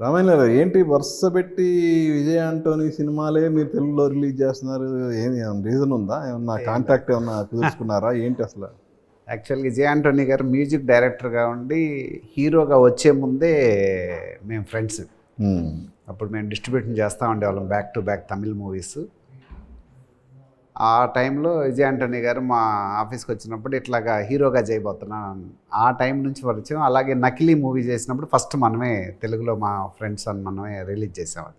రామాయణ గారు ఏంటి వరుస పెట్టి విజయ్ ఆంటోనీ సినిమాలే మీరు తెలుగులో రిలీజ్ చేస్తున్నారు? ఏమి రీజన్ ఉందా? ఏమన్నా కాంట్రాక్ట్ ఏమన్నా కుదుర్చుకున్నారా ఏంటి అసలు? యాక్చువల్గా విజయ్ ఆంటోనీ గారు మ్యూజిక్ డైరెక్టర్గా ఉండి హీరోగా వచ్చే ముందే మేము ఫ్రెండ్స్. ఉమ్, అప్పుడు మేము డిస్ట్రిబ్యూషన్ చేస్తూ ఉండేవాళ్ళం back to back Tamil movies. ఆ టైంలో విజయ్ ఆంటోనీ గారు మా ఆఫీస్కి వచ్చినప్పుడు ఇట్లాగా హీరోగా చేయబోతున్నాను. ఆ టైం నుంచి పరిచయం. అలాగే నకిలీ మూవీ చేసినప్పుడు ఫస్ట్ మనమే తెలుగులో మా ఫ్రెండ్స్ అని మనమే రిలీజ్ చేసామది.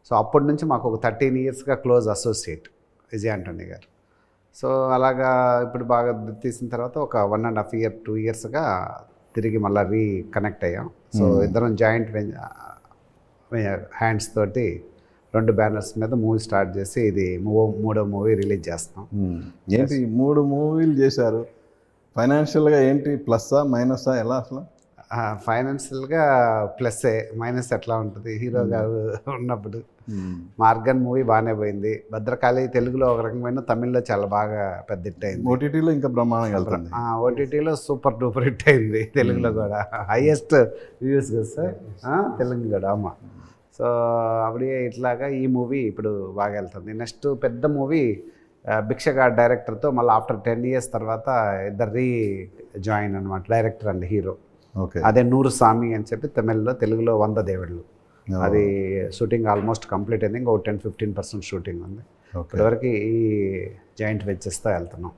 సో అప్పటి నుంచి మాకు ఒక 13 ఇయర్స్గా క్లోజ్ అసోసియేట్ విజయ్ ఆంటోనీ గారు. సో అలాగా ఇప్పుడు బాగా తీసిన తర్వాత ఒక 1.5 ఇయర్ 2 ఇయర్స్గా తిరిగి మళ్ళీ రీకనెక్ట్ అయ్యాం. సో ఇద్దరం జాయింట్ హ్యాండ్స్ తోటి 2 బ్యానర్స్ మీద మూవీ స్టార్ట్ చేసి ఇది మూడో మూవీ రిలీజ్ చేస్తున్నాం. ఏంటి 3 మూవీలు చేశారు? ఫైనాన్షియల్గా ఏంటి ప్లస్సా మైనస్సా ఎలా అసలు? ఫైనాన్షియల్గా ప్లస్సే, మైనస్ ఎట్లా ఉంటుంది హీరోగా ఉన్నప్పుడు. మార్గన్ మూవీ బాగానే పోయింది. భద్రకాళి తెలుగులో ఒక రకమైన, తమిళ్లో చాలా బాగా పెద్ద హిట్ అయింది. ఓటీటీలో ఇంకా బ్రహ్మాండంగా వెళ్తుంది. ఓటీటీలో సూపర్ డూపర్ హిట్ అయింది. తెలుగులో కూడా హైయెస్ట్ వ్యూస్ కదా సార్ తెలుగు కూడా. అమ్మ సో అప్పుడే ఇట్లాగా ఈ మూవీ ఇప్పుడు బాగా వెళ్తుంది. నెక్స్ట్ పెద్ద మూవీ భిక్షగాడ్ డైరెక్టర్తో మళ్ళీ ఆఫ్టర్ 10 ఇయర్స్ తర్వాత ఇద్దరు జాయిన్ అనమాట, డైరెక్టర్ అండ్ హీరో. ఓకే, అదే నూరు సామి అని చెప్పి తమిళ్లో, తెలుగులో 100 దేవుళ్ళు. అది షూటింగ్ ఆల్మోస్ట్ కంప్లీట్ అయింది. ఇంకో 10-15% షూటింగ్ ఉంది. ఇప్పటివరకు ఈ జాయింట్ వెంచర్స్తో వెళ్తున్నాం.